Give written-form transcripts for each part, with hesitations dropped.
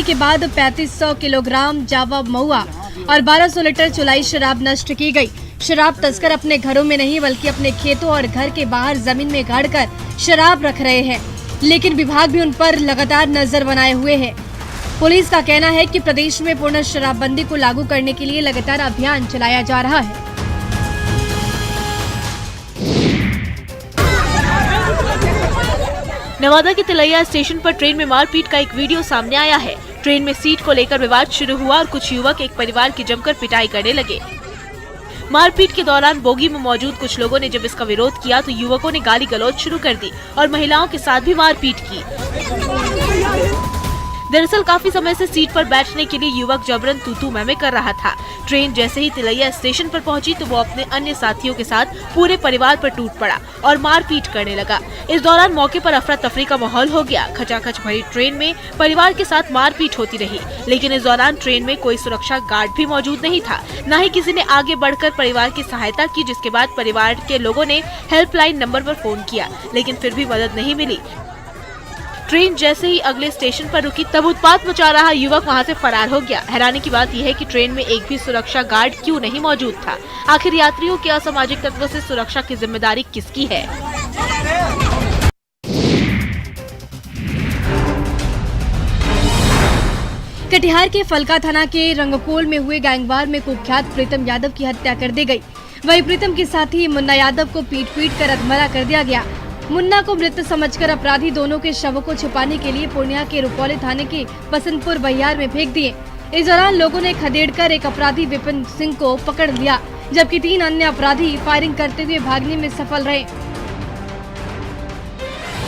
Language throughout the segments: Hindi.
के बाद 3500 किलोग्राम जावा महुआ और 1200 लीटर चुलाई शराब नष्ट की गई। शराब तस्कर अपने घरों में नहीं बल्कि अपने खेतों और घर के बाहर जमीन में गाड़कर शराब रख रहे हैं, लेकिन विभाग भी उन पर लगातार नजर बनाए हुए है। पुलिस का कहना है कि प्रदेश में पूर्ण शराबबंदी को लागू करने के लिए लगातार अभियान चलाया जा रहा है। नवादा के तिलैया स्टेशन पर ट्रेन में मारपीट का एक वीडियो सामने आया है। ट्रेन में सीट को लेकर विवाद शुरू हुआ और कुछ युवक एक परिवार की जमकर पिटाई करने लगे। मारपीट के दौरान बोगी में मौजूद कुछ लोगों ने जब इसका विरोध किया तो युवकों ने गाली गलौज शुरू कर दी और महिलाओं के साथ भी मारपीट की। दरअसल काफी समय से सीट पर बैठने के लिए युवक जबरन तू-तू मैं कर रहा था। ट्रेन जैसे ही तिलैया स्टेशन पर पहुंची तो वो अपने अन्य साथियों के साथ पूरे परिवार पर टूट पड़ा और मारपीट करने लगा। इस दौरान मौके पर अफरा तफरी का माहौल हो गया। खचाखच भरी ट्रेन में परिवार के साथ मारपीट होती रही, लेकिन इस दौरान ट्रेन में कोई सुरक्षा गार्ड भी मौजूद नहीं था। न ही किसी ने आगे बढ़कर परिवार की सहायता की, जिसके बाद परिवार के लोगों ने हेल्पलाइन नंबर पर फोन किया, लेकिन फिर भी मदद नहीं मिली। ट्रेन जैसे ही अगले स्टेशन पर रुकी तब उत्पात मचा रहा युवक वहां से फरार हो गया। हैरानी की बात यह है कि ट्रेन में एक भी सुरक्षा गार्ड क्यों नहीं मौजूद था। आखिर यात्रियों के असामाजिक तत्वों से सुरक्षा की जिम्मेदारी किसकी है? कटिहार के फलका थाना के रंगकोल में हुए गैंगवार में कुख्यात प्रीतम यादव की हत्या कर दी गई। वहीं प्रीतम के साथी मुन्ना यादव को पीट कर अधमरा कर दिया गया। मुन्ना को मृत समझकर अपराधी दोनों के शवों को छुपाने के लिए पूर्णिया के रुपौली थाने के बसंतपुर बहियार में फेंक दिए। इस दौरान लोगों ने खदेड़कर एक अपराधी विपिन सिंह को पकड़ लिया, जबकि 3 अन्य अपराधी फायरिंग करते हुए भागने में सफल रहे।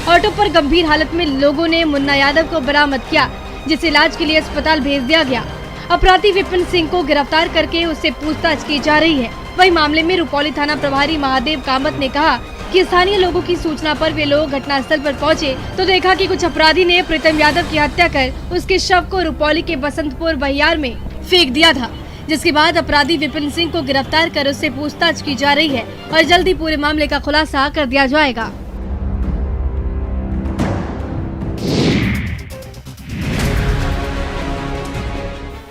ऑटो पर गंभीर हालत में लोगों ने मुन्ना यादव को बरामद किया, जिसे इलाज के लिए अस्पताल भेज दिया गया। अपराधी विपिन सिंह को गिरफ्तार करके उससे पूछताछ की जा रही है। वही मामले में रुपौली थाना प्रभारी महादेव कामत ने कहा कि स्थानीय लोगों की सूचना पर वे लोग घटनास्थल पर पहुंचे तो देखा कि कुछ अपराधी ने प्रीतम यादव की हत्या कर उसके शव को रुपौली के बसंतपुर बहियार में फेंक दिया था, जिसके बाद अपराधी विपिन सिंह को गिरफ्तार कर उससे पूछताछ की जा रही है और जल्द ही पूरे मामले का खुलासा कर दिया जाएगा।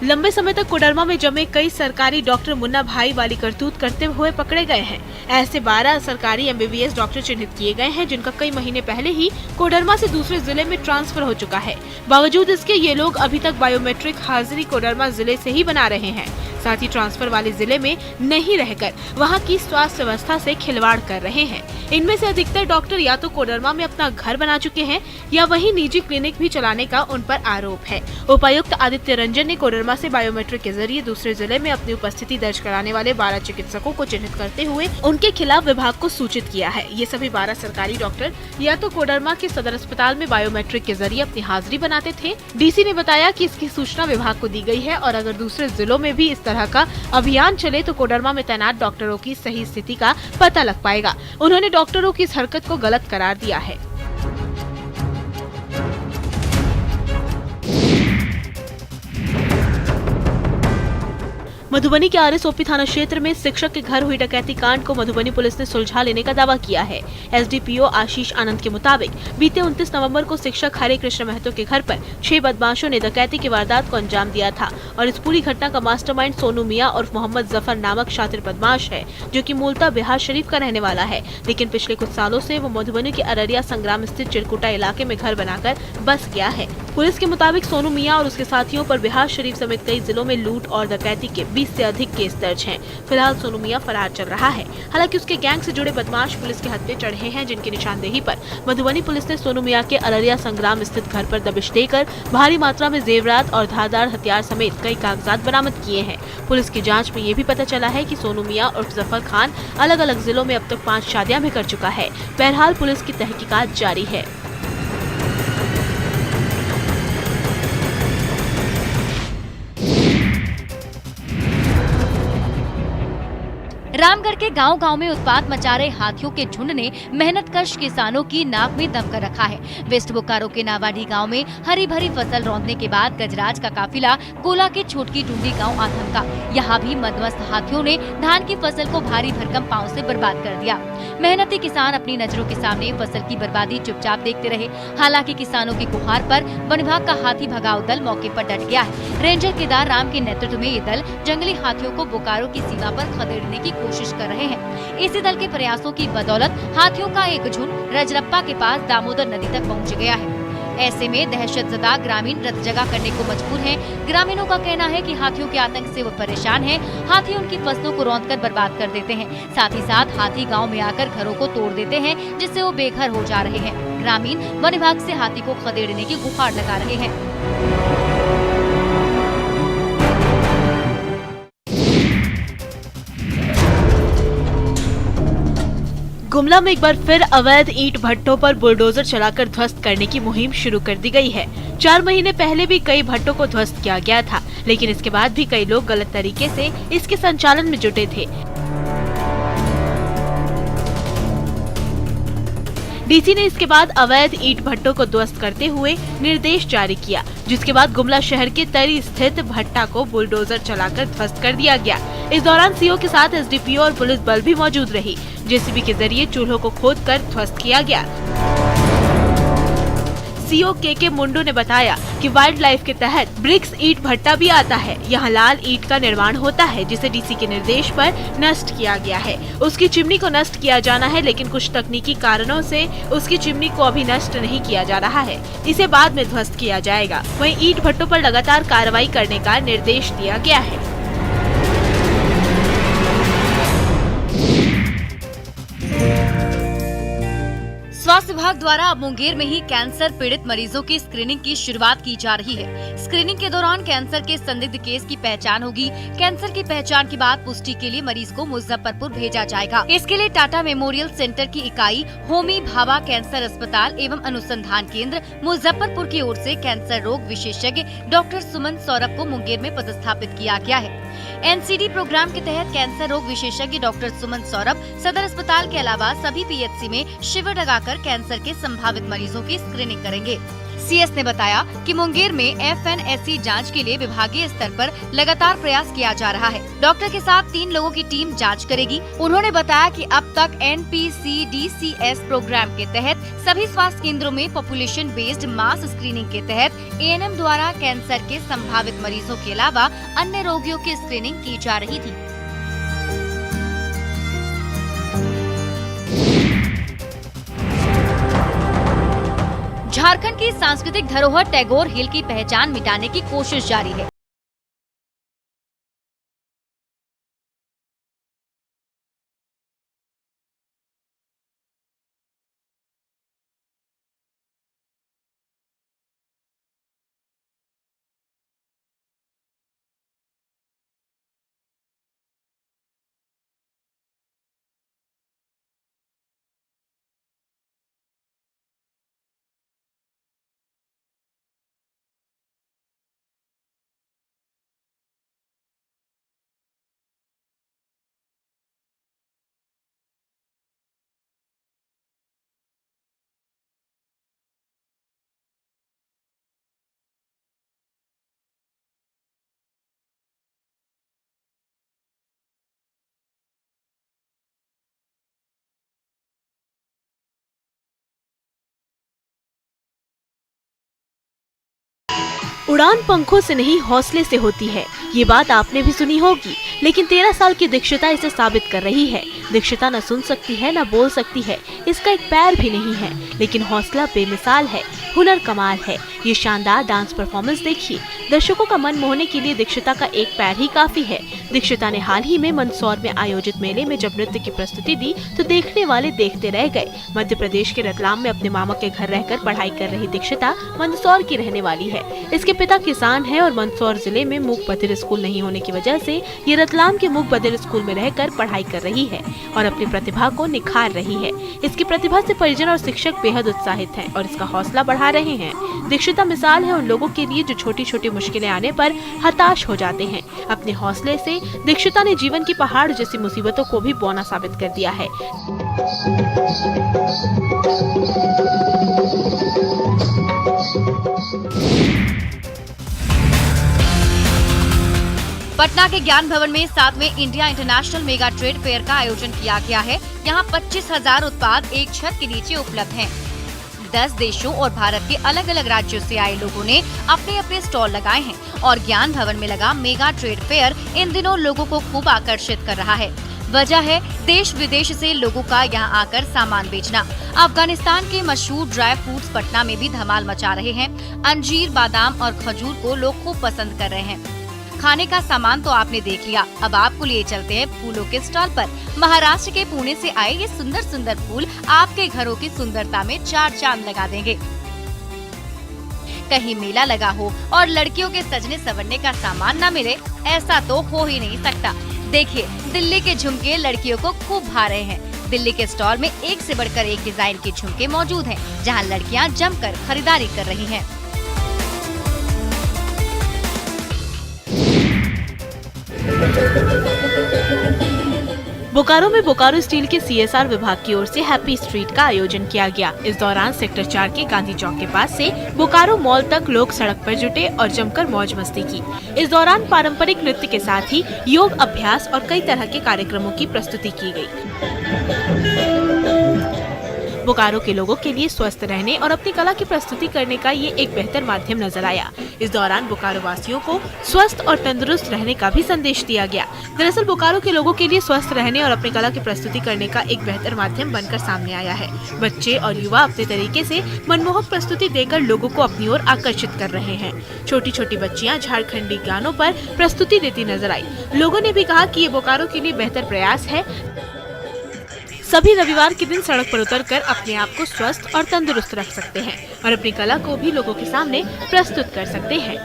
लंबे समय तक कोडरमा में जमे कई सरकारी डॉक्टर मुन्ना भाई वाली करतूत करते हुए पकड़े गए हैं। ऐसे 12 सरकारी MBBS डॉक्टर चिन्हित किए गए हैं, जिनका कई महीने पहले ही कोडरमा से दूसरे जिले में ट्रांसफर हो चुका है। बावजूद इसके ये लोग अभी तक बायोमेट्रिक हाजिरी कोडरमा जिले से ही बना रहे हैं। साथ ही ट्रांसफर वाले जिले में नहीं रहकर वहां की स्वास्थ्य व्यवस्था से खिलवाड़ कर रहे हैं। इनमें से अधिकतर डॉक्टर या तो कोडरमा में अपना घर बना चुके हैं या वहीं निजी क्लिनिक भी चलाने का उन पर आरोप है। उपायुक्त आदित्य रंजन ने कोडरमा से बायोमेट्रिक के जरिए दूसरे जिले में अपनी उपस्थिति दर्ज कराने वाले 12 चिकित्सकों को चिन्हित करते हुए उनके खिलाफ विभाग को सूचित किया है। ये सभी 12 सरकारी डॉक्टर या तो कोडरमा के सदर अस्पताल में बायोमेट्रिक के जरिए अपनी हाजिरी बनाते थे। DC ने बताया कि इसकी सूचना विभाग को दी गई है और अगर दूसरे जिलों में भी इस तरह का अभियान चले तो कोडरमा में तैनात डॉक्टरों की सही स्थिति का पता लग पाएगा। उन्होंने डॉक्टरों की इस हरकत को गलत करार दिया है। मधुबनी के RSOP थाना क्षेत्र में शिक्षक के घर हुई डकैती कांड को मधुबनी पुलिस ने सुलझा लेने का दावा किया है। SDPO आशीष आनंद के मुताबिक बीते 29 नवंबर को शिक्षक हरे कृष्ण महतो के घर पर 6 बदमाशों ने डकैती की वारदात को अंजाम दिया था और इस पूरी घटना का मास्टरमाइंड सोनू मियां और मोहम्मद जफर नामक शातिर बदमाश है, जो कि मूलतः बिहार शरीफ का रहने वाला है, लेकिन पिछले कुछ सालों से वो मधुबनी के अररिया संग्राम स्थित चिरकुटा इलाके में घर बनाकर बस गया है। पुलिस के मुताबिक सोनू मियां और उसके साथियों पर बिहार शरीफ समेत कई जिलों में लूट और डकैती के 20 से अधिक केस दर्ज हैं। फिलहाल सोनू मियां फरार चल रहा है। हालांकि उसके गैंग से जुड़े बदमाश पुलिस के हत्थे चढ़े हैं, जिनकी निशानदेही पर मधुबनी पुलिस ने सोनू मियां के अररिया संग्राम स्थित घर पर दबिश देकर भारी मात्रा में जेवरात और धारदार हथियार समेत कई कागजात बरामद किए हैं। पुलिस की जाँच में ये भी पता चला है कि सोनू मियां और जफर खान अलग अलग जिलों में अब तक 5 शादियां भी कर चुका है। बहरहाल पुलिस की तहकीकात जारी है। रामगढ़ के गांव-गांव में उत्पात मचा रहे हाथियों के झुंड ने मेहनतकश किसानों की नाक में दम कर रखा है। वेस्ट बोकारो के नावाडी गांव में हरी भरी फसल रौंदने के बाद गजराज का काफिला कोला के छोटकी डूंडी गांव आ थमका। यहाँ भी मदमस्त हाथियों ने धान की फसल को भारी भरकम पांव से बर्बाद कर दिया। मेहनती किसान अपनी नजरों के सामने फसल की बर्बादी चुपचाप देखते रहे। हालांकि किसानों की गुहार पर वन विभाग का हाथी भगाओ दल मौके पर डट गया है। रेंजर केदार राम के नेतृत्व में ये दल जंगली हाथियों को बोकारो की सीमा पर खदेड़ने की कोशिश कर रहे हैं। इसी दल के प्रयासों की बदौलत हाथियों का एक झुंड रजरप्पा के पास दामोदर नदी तक पहुंच गया है। ऐसे में दहशतजदा ग्रामीण रत जगह करने को मजबूर हैं। ग्रामीणों का कहना है कि हाथियों के आतंक से वो परेशान हैं। हाथी उनकी फसलों को रौंदकर बर्बाद कर देते हैं। साथ ही साथ हाथी गांव में आकर घरों को तोड़ देते हैं, जिससे वो बेघर हो जा रहे हैं। ग्रामीण वन विभाग से हाथी को खदेड़ने की गुहार लगा रहे हैं। गुमला में एक बार फिर अवैध ईंट भट्टों पर बुलडोजर चलाकर ध्वस्त करने की मुहिम शुरू कर दी गई है। 4 महीने पहले भी कई भट्टों को ध्वस्त किया गया था, लेकिन इसके बाद भी कई लोग गलत तरीके से इसके संचालन में जुटे थे। डीसी ने इसके बाद अवैध ईंट भट्टों को ध्वस्त करते हुए निर्देश जारी किया, जिसके बाद गुमला शहर के तरी स्थित भट्टा को बुलडोजर चलाकर ध्वस्त कर दिया गया। इस दौरान सीओ के साथ एसडीपीओ और पुलिस बल भी मौजूद रही। जेसीबी के जरिए चूल्हों को खोदकर ध्वस्त किया गया। सीओ के मुंडू ने बताया कि वाइल्ड लाइफ के तहत ब्रिक्स ईंट भट्टा भी आता है। यहाँ लाल ईंट का निर्माण होता है, जिसे डीसी के निर्देश पर नष्ट किया गया है। उसकी चिमनी को नष्ट किया जाना है, लेकिन कुछ तकनीकी कारणों से उसकी चिमनी को अभी नष्ट नहीं किया जा रहा है। इसे बाद में ध्वस्त किया जाएगा। वहीं ईंट भट्टों पर लगातार कार्रवाई करने का निर्देश दिया गया है। स्वास्थ्य विभाग द्वारा अब मुंगेर में ही कैंसर पीड़ित मरीजों की स्क्रीनिंग की शुरुआत की जा रही है। स्क्रीनिंग के दौरान कैंसर के संदिग्ध केस की पहचान होगी। कैंसर की पहचान के बाद पुष्टि के लिए मरीज को मुजफ्फरपुर भेजा जाएगा। इसके लिए टाटा मेमोरियल सेंटर की इकाई होमी भाभा कैंसर अस्पताल एवं अनुसंधान केंद्र मुजफ्फरपुर की ओर से कैंसर रोग विशेषज्ञ डॉक्टर सुमन सौरभ को मुंगेर में पदस्थापित किया गया है। एनसीडी प्रोग्राम के तहत कैंसर रोग विशेषज्ञ डॉक्टर सुमन सौरभ सदर अस्पताल के अलावा सभी पीएचसी में शिविर लगाकर कैंसर के संभावित मरीजों की स्क्रीनिंग करेंगे। सीएस ने बताया कि मुंगेर में एफएनएससी जांच के लिए विभागीय स्तर पर लगातार प्रयास किया जा रहा है। डॉक्टर के साथ 3 लोगों की टीम जांच करेगी। उन्होंने बताया कि अब तक एनपीसीडीसीएस प्रोग्राम के तहत सभी स्वास्थ्य केंद्रों में पॉपुलेशन बेस्ड मास स्क्रीनिंग के तहत एएनएम द्वारा कैंसर के संभावित मरीजों के अलावा अन्य रोगियों की स्क्रीनिंग की जा रही थी। झारखंड की सांस्कृतिक धरोहर टैगोर हिल की पहचान मिटाने की कोशिश जारी है। उड़ान पंखों से नहीं हौसले से होती है, ये बात आपने भी सुनी होगी, लेकिन 13 साल की दीक्षिता इसे साबित कर रही है। दीक्षिता न सुन सकती है न बोल सकती है, इसका एक पैर भी नहीं है, लेकिन हौसला बेमिसाल है, हुनर कमाल है। ये शानदार डांस परफॉर्मेंस देखिए। दर्शकों का मन मोहने के लिए दीक्षिता का एक पैर ही काफी है। दीक्षिता ने हाल ही में मंदसौर में आयोजित मेले में जब नृत्य की प्रस्तुति दी तो देखने वाले देखते रह गए। मध्य प्रदेश के रतलाम में अपने मामा के घर रहकर पढ़ाई कर रही दीक्षिता मंदसौर की रहने वाली है। इसके पिता किसान है और मंदसौर जिले में मूक बधिर स्कूल नहीं होने की वजह से ये रतलाम के मूक बधिर स्कूल में रहकर पढ़ाई कर रही है और अपनी प्रतिभा को निखार रही है। इसकी प्रतिभा से परिजन और शिक्षक बेहद उत्साहित हैं और इसका हौसला बढ़ा रहे हैं। दीक्षिता दीक्षिता मिसाल है उन लोगों के लिए जो छोटी छोटी मुश्किलें आने पर हताश हो जाते हैं। अपने हौसले से दीक्षिता ने जीवन की पहाड़ जैसी मुसीबतों को भी बौना साबित कर दिया है। पटना के ज्ञान भवन में 7वें India international mega trade fair का आयोजन किया गया है। यहाँ 25,000 उत्पाद एक छत के नीचे उपलब्ध हैं। 10 देशों और भारत के अलग अलग राज्यों से आए लोगों ने अपने अपने स्टॉल लगाए हैं और ज्ञान भवन में लगा मेगा ट्रेड फेयर इन दिनों लोगों को खूब आकर्षित कर रहा है। वजह है देश विदेश से लोगों का यहाँ आकर सामान बेचना। अफगानिस्तान के मशहूर ड्राई फ्रूट्स पटना में भी धमाल मचा रहे हैं। अंजीर, बादाम और खजूर को लोग खूब पसंद कर रहे हैं। खाने का सामान तो आपने देख लिया, अब आपको लिए चलते हैं फूलों के स्टॉल पर। महाराष्ट्र के पुणे से आए ये सुंदर सुंदर फूल आपके घरों की सुंदरता में 4 चांद लगा देंगे। कहीं मेला लगा हो और लड़कियों के सजने संवरने का सामान न मिले, ऐसा तो हो ही नहीं सकता। देखिए, दिल्ली के झुमके लड़कियों को खूब भा रहे हैं। दिल्ली के स्टॉल में एक से बढ़कर एक डिजाइन के झुमके मौजूद हैं, जहां लड़कियां जमकर खरीदारी कर रही हैं। बोकारो में बोकारो स्टील के CSR विभाग की ओर से हैप्पी स्ट्रीट का आयोजन किया गया। इस दौरान सेक्टर 4 के गांधी चौक के पास से बोकारो मॉल तक लोग सड़क पर जुटे और जमकर मौज मस्ती की। इस दौरान पारंपरिक नृत्य के साथ ही योग अभ्यास और कई तरह के कार्यक्रमों की प्रस्तुति की गई। बोकारो के लोगों के लिए स्वस्थ रहने और अपनी कला की प्रस्तुति करने का ये एक बेहतर माध्यम नजर आया। इस दौरान बोकारो वासियों को स्वस्थ और तंदुरुस्त रहने का भी संदेश दिया गया। दरअसल बोकारो के लोगों के लिए स्वस्थ रहने और अपनी कला की प्रस्तुति करने का एक बेहतर माध्यम बनकर सामने आया है। बच्चे और युवा अपने तरीके से मनमोहक प्रस्तुति देकर लोगों को अपनी ओर आकर्षित कर रहे हैं। छोटी छोटी बच्चियां झारखंडी गानों पर प्रस्तुति देती नजर आई। लोगों ने भी कहा कि ये बोकारो के लिए बेहतर प्रयास है। सभी रविवार के दिन सड़क पर उतरकर अपने आप को स्वस्थ और तंदुरुस्त रख सकते हैं और अपनी कला को भी लोगों के सामने प्रस्तुत कर सकते हैं।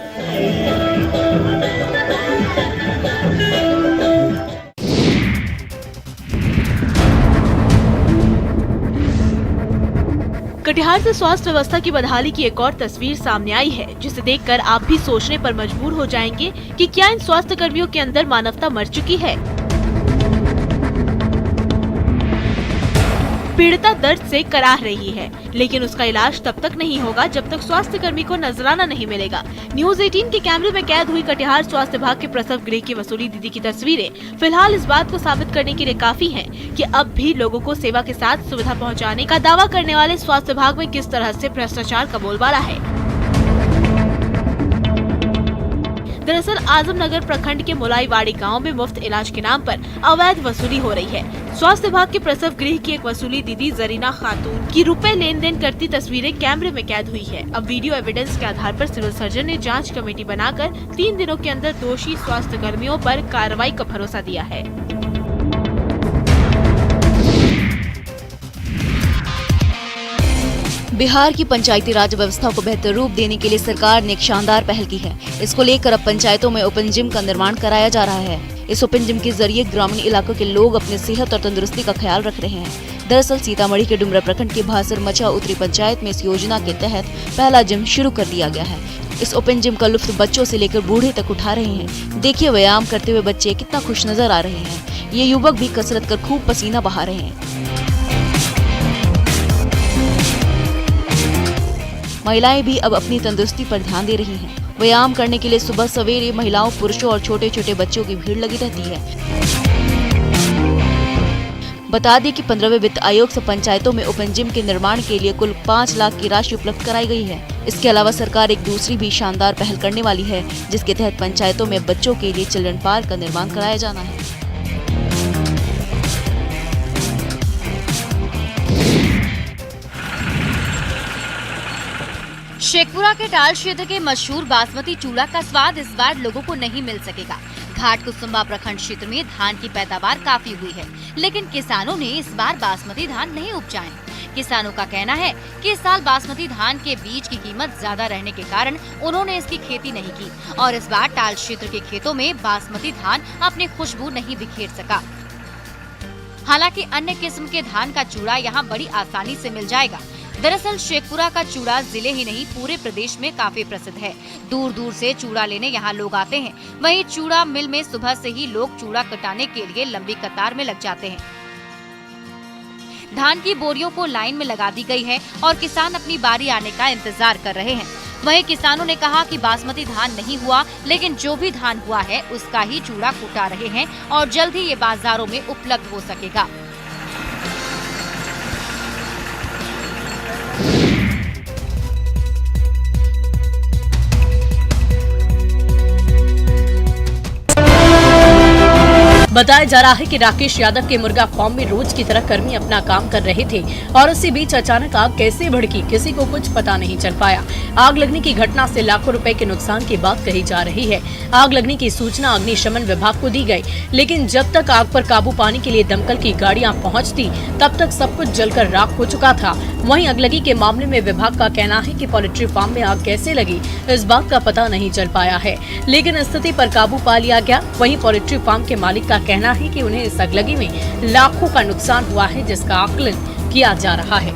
कटिहार से स्वास्थ्य व्यवस्था की बदहाली की एक और तस्वीर सामने आई है, जिसे देखकर आप भी सोचने पर मजबूर हो जाएंगे कि क्या इन स्वास्थ्य कर्मियों के अंदर मानवता मर चुकी है। पीड़िता दर्द से कराह रही है, लेकिन उसका इलाज तब तक नहीं होगा जब तक स्वास्थ्य कर्मी को नजराना नहीं मिलेगा। न्यूज़ 18 के कैमरे में कैद हुई कटिहार स्वास्थ्य विभाग के प्रसव गृह की वसूली दीदी की तस्वीरें फिलहाल इस बात को साबित करने के लिए काफी हैं कि अब भी लोगों को सेवा के साथ सुविधा पहुंचाने का दावा करने वाले स्वास्थ्य विभाग में किस तरह से भ्रष्टाचार का बोलबाला है। दरअसल आजमनगर प्रखंड के मुलाईवाड़ी गांव में मुफ्त इलाज के नाम पर अवैध वसूली हो रही है। स्वास्थ्य विभाग के प्रसव गृह की एक वसूली दीदी जरीना खातून की रुपए लेन देन करती तस्वीरें कैमरे में कैद हुई है। अब वीडियो एविडेंस के आधार पर सिविल सर्जन ने जांच कमेटी बनाकर 3 दिनों के अंदर दोषी स्वास्थ्य कर्मियों पर कार्रवाई का भरोसा दिया है। बिहार की पंचायती राज व्यवस्था को बेहतर रूप देने के लिए सरकार ने एक शानदार पहल की है। इसको लेकर अब पंचायतों में ओपन जिम का निर्माण कराया जा रहा है। इस ओपन जिम के जरिए ग्रामीण इलाकों के लोग अपनी सेहत और तंदुरुस्ती का ख्याल रख रहे हैं। दरअसल सीतामढ़ी के डुमरा प्रखंड के भासर मचा उत्तरी पंचायत में इस योजना के तहत पहला जिम शुरू कर दिया गया है। इस ओपन जिम का लुत्फ बच्चों से लेकर बूढ़े तक उठा रहे हैं। देखिए, व्यायाम करते हुए बच्चे कितना खुश नजर आ रहे हैं। ये युवक भी कसरत कर खूब पसीना बहा रहे हैं। महिलाएं भी अब अपनी तंदुरुस्ती पर ध्यान दे रही हैं। व्यायाम करने के लिए सुबह सवेरे महिलाओं, पुरुषों और छोटे छोटे बच्चों की भीड़ लगी रहती है। बता दें कि 15वें वित्त आयोग से पंचायतों में ओपन जिम के निर्माण के लिए कुल 5 लाख की राशि उपलब्ध कराई गई है। इसके अलावा सरकार एक दूसरी भी शानदार पहल करने वाली है, जिसके तहत पंचायतों में बच्चों के लिए चिल्ड्रन पार्क का निर्माण कराया जाना है। शेखपुरा के टाल क्षेत्र के मशहूर बासमती चूड़ा का स्वाद इस बार लोगों को नहीं मिल सकेगा। घाट कुसुम्बा प्रखंड क्षेत्र में धान की पैदावार काफी हुई है, लेकिन किसानों ने इस बार बासमती धान नहीं उपजाए। किसानों का कहना है कि इस साल बासमती धान के बीज की कीमत ज्यादा रहने के कारण उन्होंने इसकी खेती नहीं की और इस बार टाल क्षेत्र के खेतों में बासमती धान अपनी खुशबू नहीं बिखेर सका। हालांकि अन्य किस्म के धान का चूड़ा यहाँ बड़ी आसानी से मिल जाएगा। दरअसल शेखपुरा का चूड़ा जिले ही नहीं पूरे प्रदेश में काफी प्रसिद्ध है। दूर दूर से चूड़ा लेने यहाँ लोग आते हैं। वहीं चूड़ा मिल में सुबह से ही लोग चूड़ा कटाने के लिए लंबी कतार में लग जाते हैं। धान की बोरियों को लाइन में लगा दी गई है और किसान अपनी बारी आने का इंतजार कर रहे हैं। वहीं किसानों ने कहा कि बासमती धान नहीं हुआ, लेकिन जो भी धान हुआ है उसका ही चूड़ा कुटा रहे हैं और जल्द ही ये बाजारों में उपलब्ध हो सकेगा। बताया जा रहा है कि राकेश यादव के मुर्गा फार्म में रोज की तरह कर्मी अपना काम कर रहे थे और उसी बीच अचानक आग कैसे भड़की किसी को कुछ पता नहीं चल पाया। आग लगने की घटना से लाखों रुपए के नुकसान की बात कही जा रही है। आग लगने की सूचना अग्निशमन विभाग को दी गई, लेकिन जब तक आग पर काबू पाने के लिए दमकल की गाड़ियां पहुंचती तब तक सब कुछ जलकर राख हो चुका था। वहीं अगलगी के मामले में विभाग का कहना है कि पोल्ट्री फार्म में आग कैसे लगी इस बात का पता नहीं चल पाया है, लेकिन स्थिति पर काबू पा लिया गया। वहीं पोल्ट्री फार्म के मालिक का कहना है कि उन्हें इस अगलगी में लाखों का नुकसान हुआ है, जिसका आकलन किया जा रहा है।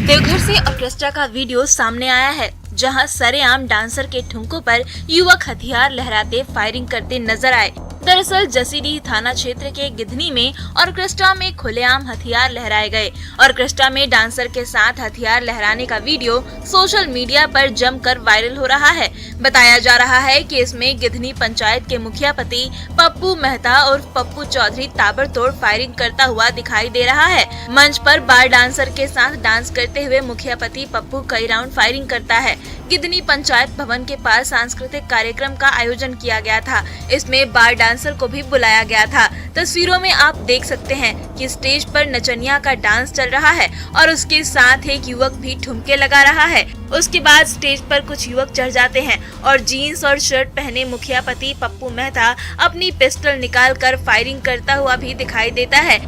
देवघर से ऑर्केस्ट्रा का वीडियो सामने आया है, जहां सरेआम डांसर के ठुमकों पर युवक हथियार लहराते फायरिंग करते नजर आए। दरअसल जसीडीह थाना क्षेत्र के गिधनी में ऑर्केस्ट्रा में खुलेआम हथियार लहराए गए। ऑर्केस्ट्रा में डांसर के साथ हथियार लहराने का वीडियो सोशल मीडिया पर जमकर वायरल हो रहा है। बताया जा रहा है कि इसमें गिधनी पंचायत के मुखिया पति पप्पू मेहता और पप्पू चौधरी ताबड़तोड़ फायरिंग करता हुआ दिखाई दे रहा है। मंच पर बार डांसर के साथ डांस करते हुए मुखिया पति पप्पू कई राउंड फायरिंग करता है। गिधनी पंचायत भवन के पास सांस्कृतिक कार्यक्रम का आयोजन किया गया था। इसमें बार डांसर को भी बुलाया गया था। तस्वीरों में आप देख सकते हैं कि स्टेज पर नचनिया का डांस चल रहा है और उसके साथ एक युवक भी ठुमके लगा रहा है। उसके बाद स्टेज पर कुछ युवक चढ़ जाते हैं और जीन्स और शर्ट पहने मुखिया पति पप्पू मेहता अपनी पिस्टल निकालकर फायरिंग करता हुआ भी दिखाई देता है।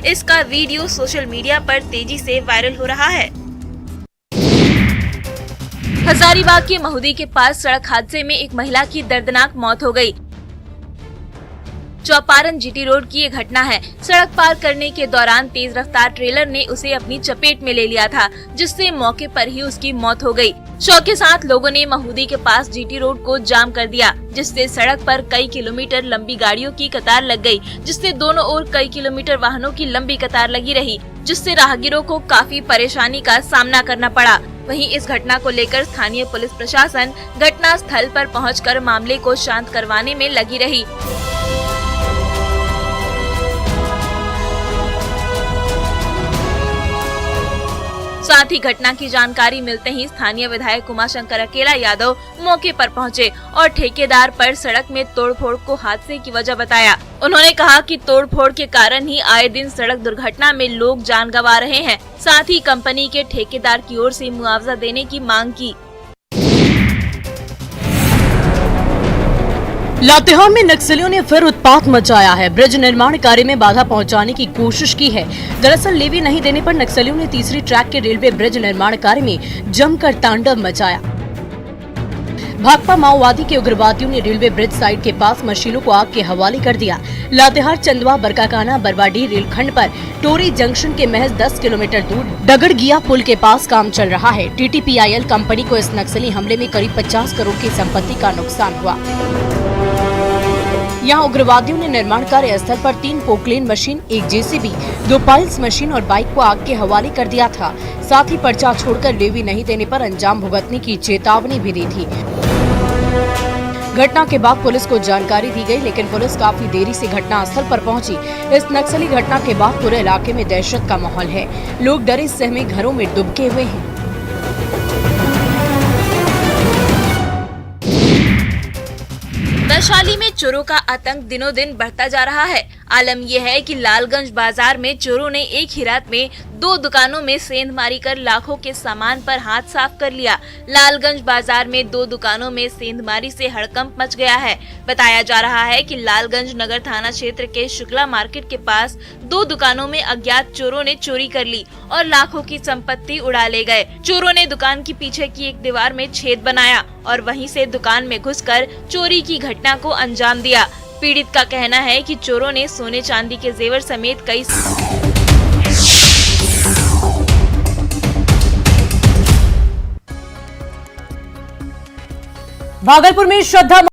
इसका वीडियो सोशल मीडिया पर तेजी से वायरल हो रहा है। हजारीबाग के महुदी के पास सड़क हादसे में एक महिला की दर्दनाक मौत हो गई। चौपारण जीटी रोड की ये घटना है। सड़क पार करने के दौरान तेज रफ्तार ट्रेलर ने उसे अपनी चपेट में ले लिया था, जिससे मौके पर ही उसकी मौत हो गई। शौक के साथ लोगों ने महुदी के पास जीटी रोड को जाम कर दिया, जिससे सड़क पर कई किलोमीटर लंबी गाड़ियों की कतार लग गई, जिससे दोनों ओर कई किलोमीटर वाहनों की लंबी कतार लगी रही, जिससे राहगीरों को काफी परेशानी का सामना करना पड़ा। वहीं इस घटना को लेकर स्थानीय पुलिस प्रशासन घटना स्थल पर पहुंचकर मामले को शांत करवाने में लगी रही। साथ ही घटना की जानकारी मिलते ही स्थानीय विधायक उमाशंकर अकेला यादव मौके पर पहुंचे और ठेकेदार पर सड़क में तोड़फोड़ को हादसे की वजह बताया। उन्होंने कहा कि तोड़फोड़ के कारण ही आए दिन सड़क दुर्घटना में लोग जान गंवा रहे हैं। साथ ही कंपनी के ठेकेदार की ओर से मुआवजा देने की मांग की। लातेहार में नक्सलियों ने फिर उत्पात मचाया है। ब्रिज निर्माण कार्य में बाधा पहुंचाने की कोशिश की है। दरअसल लेवी नहीं देने पर नक्सलियों ने तीसरी ट्रैक के रेलवे ब्रिज निर्माण कार्य में जमकर तांडव मचाया। भाकपा माओवादी के उग्रवादियों ने रेलवे ब्रिज साइड के पास मशीनों को आग के हवाले कर दिया। लातेहार चंदवा बरकाकाना बरवाडीह रेलखंड पर टोरी जंक्शन के महज 10 किलोमीटर दूर डगड़गिया पुल के पास काम चल रहा है। TTPIL कंपनी को इस नक्सली हमले में करीब 50 करोड़ की संपत्ति का नुकसान हुआ। यहाँ उग्रवादियों ने निर्माण कार्य स्थल पर 3 Poclain machine, 1 JCB, 2 piles machine और बाइक को आग के हवाले कर दिया था। साथ ही पर्चा छोड़कर लेवी नहीं देने पर अंजाम भुगतने की चेतावनी भी दी थी। घटना के बाद पुलिस को जानकारी दी गई, लेकिन पुलिस काफी देरी से घटना स्थल पर पहुंची। इस नक्सली घटना के बाद पूरे इलाके में दहशत का माहौल है। लोग डरे सहमे घरों में दुबके हुए हैं। वैशाली में चोरों का आतंक दिनों दिन बढ़ता जा रहा है। आलम यह है कि लालगंज बाजार में चोरों ने एक ही रात में 2 दुकानों में सेंधमारी कर लाखों के सामान पर हाथ साफ कर लिया। लालगंज बाजार में 2 दुकानों में सेंधमारी से हड़कंप मच गया है। बताया जा रहा है कि लालगंज नगर थाना क्षेत्र के शुक्ला मार्केट के पास 2 दुकानों में अज्ञात चोरों ने चोरी कर ली और लाखों की संपत्ति उड़ा ले गए। चोरों ने दुकान की पीछे की एक दीवार में छेद बनाया और वहीं से दुकान में घुसकर चोरी की घटना को अंजाम दिया। पीड़ित का कहना है कि चोरों ने सोने चांदी के जेवर समेत कई भागलपुर में श्रद्धा